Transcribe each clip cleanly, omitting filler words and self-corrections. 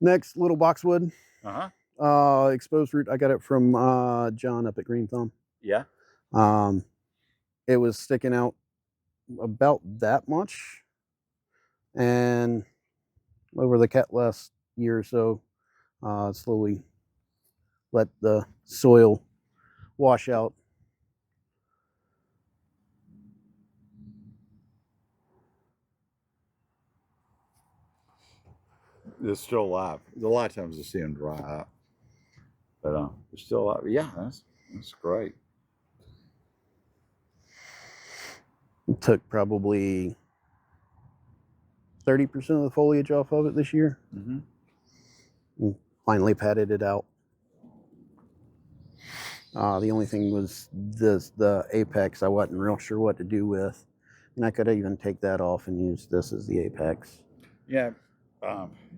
Next, little boxwood. Uh-huh. Exposed root. I got it from John up at Green Thumb. Yeah. It was sticking out about that much, and over the last year or so, slowly let the soil wash out. It's still alive. A lot of times I see them dry out, but it's still alive. Yeah, that's great. It took probably 30% of the foliage off of it this year. Mm-hmm. And finally patted it out. The only thing was the apex. I wasn't real sure what to do with, and I could even take that off and use this as the apex. Yeah,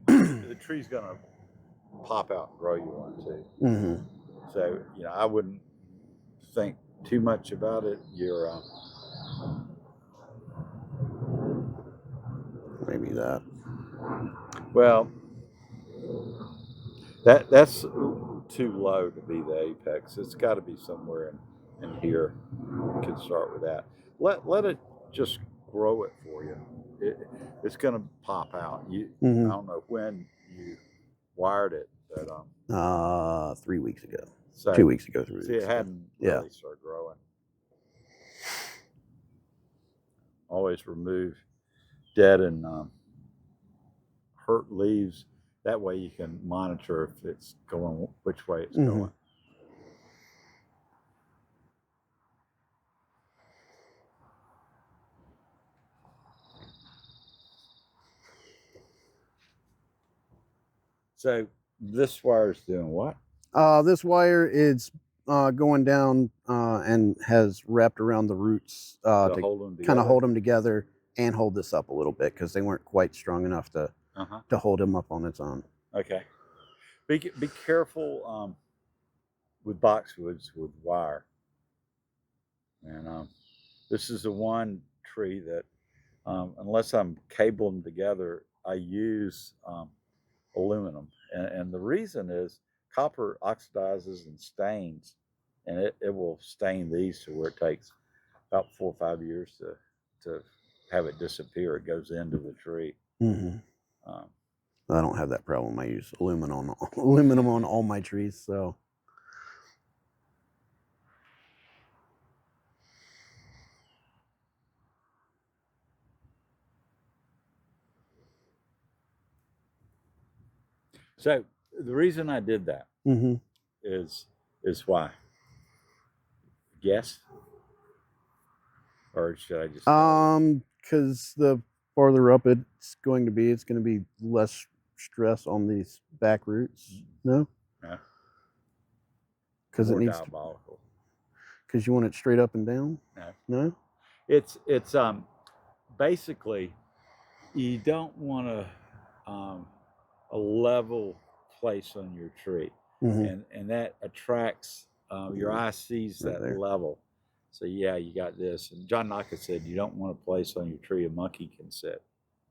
the tree's gonna pop out and grow you one too. Mm-hmm. So I wouldn't think too much about it. You're Maybe that. well, that's too low to be the apex. It's got to be somewhere in here. You can start with that. Let it just grow it for you. It's going to pop out. Mm-hmm. I don't know when you wired it, but 3 weeks ago. so, 2 weeks ago. 3 weeks. See, it hadn't really started growing. Always remove dead and hurt leaves. That way you can monitor if it's going, which way it's going. So this wire's doing what? This wire is going down and has wrapped around the roots to kind of hold them together and hold this up a little bit because they weren't quite strong enough to hold them up on its own. Okay. Be careful with boxwoods with wire. And this is the one tree that unless I'm cabling them together, I use aluminum. And the reason is copper oxidizes and stains, and it will stain these to where it takes about 4 or 5 years to have it disappear. It goes into the tree. Mm-hmm. I don't have that problem. I use aluminum on all my trees, so. So the reason I did that is why? Guess? Or should I just? Because the farther up it's going to be less stress on these back roots. No. Yeah. Because it needs diabolical. Because you want it straight up and down. No. No. It's basically you don't want a level place on your tree, and that attracts your eye sees that level. So yeah, you got this. And John Naka said you don't want a place on your tree a monkey can sit.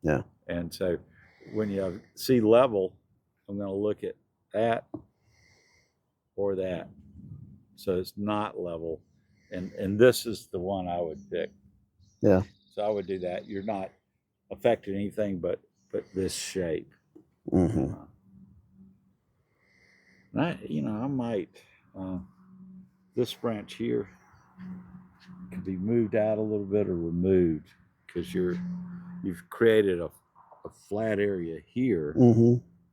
Yeah. And so when you see level, I'm going to look at that or that. So it's not level, and this is the one I would pick. Yeah. So I would do that. You're not affecting anything but this shape. I might this branch here could be moved out a little bit or removed because you've created a flat area here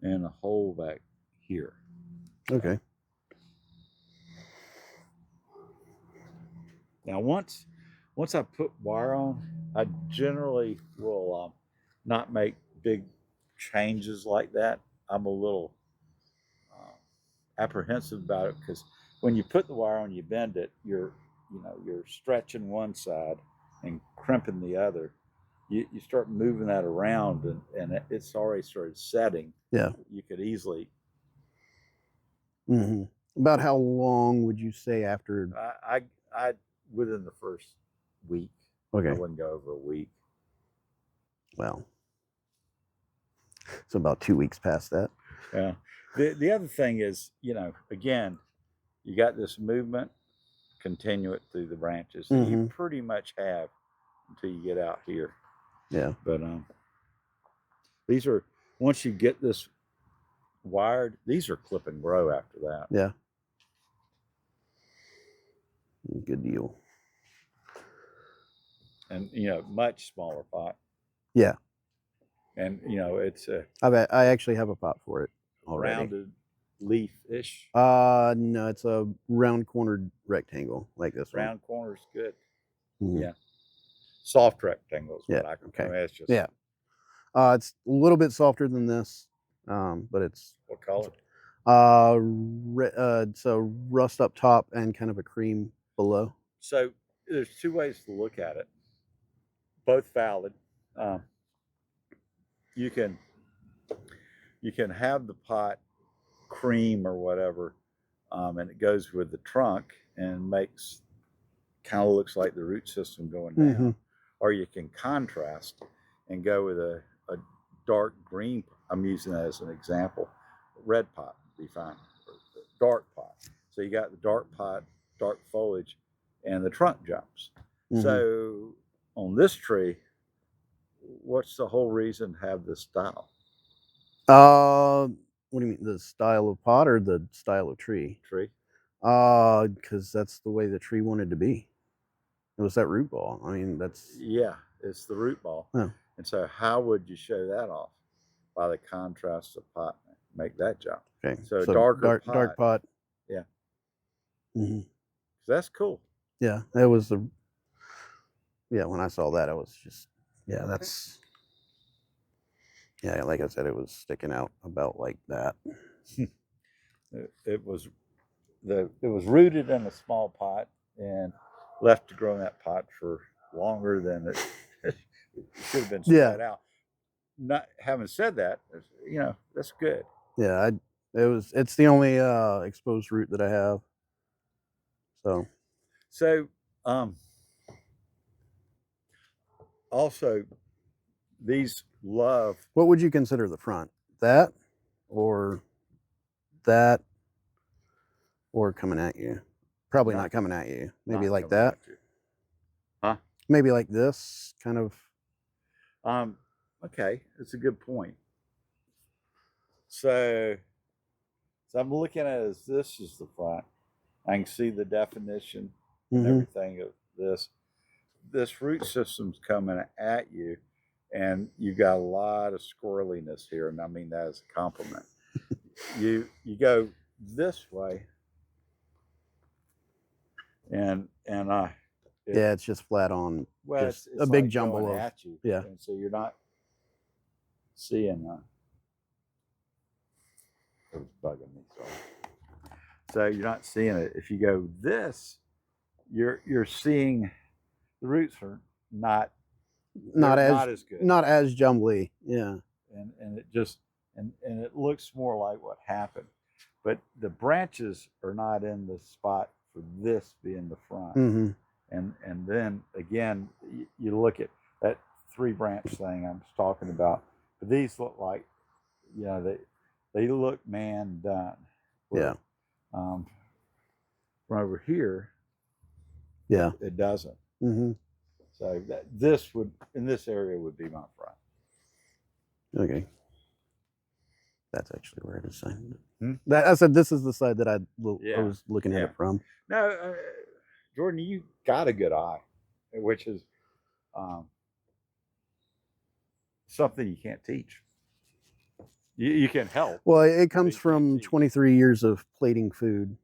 and a hole back here. Okay. Now once I put wire on, I generally will not make big changes like that. I'm a little apprehensive about it because when you put the wire on, you bend it, you're stretching one side and crimping the other. You start moving that around and it's already started setting. Yeah. You could easily. About how long would you say after? I within the first week. Okay. I wouldn't go over a week. Well, so about 2 weeks past that. Yeah. The other thing is, you know, again, you got this movement, continue it through the branches that you pretty much have until you get out here. Yeah. But these are, once you get this wired, these are clip and grow after that. Yeah. Good deal. And you know, much smaller pot. Yeah. And you know, it's a I actually have a pot for it already. rounded leaf-ish. No, it's a round cornered rectangle like this one. Round corner's good. Yeah. Soft rectangles. Yeah. Okay. I mean, it's just, yeah. It's a little bit softer than this, but it's what color? So rust up top and kind of a cream below. So there's two ways to look at it, both valid. You can have the pot cream or whatever, and it goes with the trunk and makes kind of looks like the root system going down. Or you can contrast and go with a dark green. I'm using that as an example. Red pot would be fine. Dark pot. So you got the dark pot, dark foliage, and the trunk jumps. So on this tree, what's the whole reason to have this style? What do you mean, the style of pot or the style of tree? Tree. Because that's the way the tree wanted to be. It was that root ball. I mean, that's it's the root ball. Oh. And so, how would you show that off? By the contrast of pot, make that jump. Okay. So dark pot. Yeah. So that's cool. Yeah, it was the. Yeah, when I saw that, I was just, that's. Yeah, like I said, it was sticking out about like that. It was rooted in a small pot and left to grow in that pot for longer than it should have been spread out. Not having said that, you know, that's good. Yeah, it's the only exposed root that I have. So also these love. What would you consider the front? That or that or coming at you? Probably not coming at you. Maybe like that. Huh? Maybe like this kind of. Okay, that's a good point. So I'm looking at it as this is the front. I can see the definition and everything of this. This root system's coming at you, and you got a lot of squirreliness here, and I mean that as a compliment. You go this way, and it's just flat on. Well, just it's a big like jumble at you. Yeah. And so you're not seeing it was bugging me, sorry. So you're not seeing it. If you go this, you're seeing the roots are not as good. Not as jumbly. Yeah. And it just and it looks more like what happened. But the branches are not in the spot for this being the front. And then again, you look at that 3-branch thing I was talking about. But these look like, you know, they look man done. Yeah. From over here, it doesn't. So this would, in this area, would be my front. Okay. That's actually where it is. I said this is the side that I was looking at it from. No, Jordan, you got a good eye, which is something you can't teach. You can help. Well, it comes from 23 years of plating food.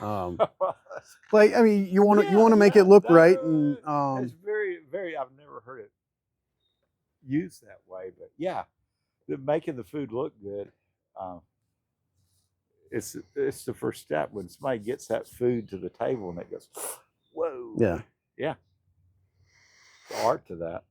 Like, I mean, you want to make it look right, and it's very, very. I've never heard it used that way, but yeah, making the food look good. It's the first step when somebody gets that food to the table and it goes, whoa. Yeah. The art to that.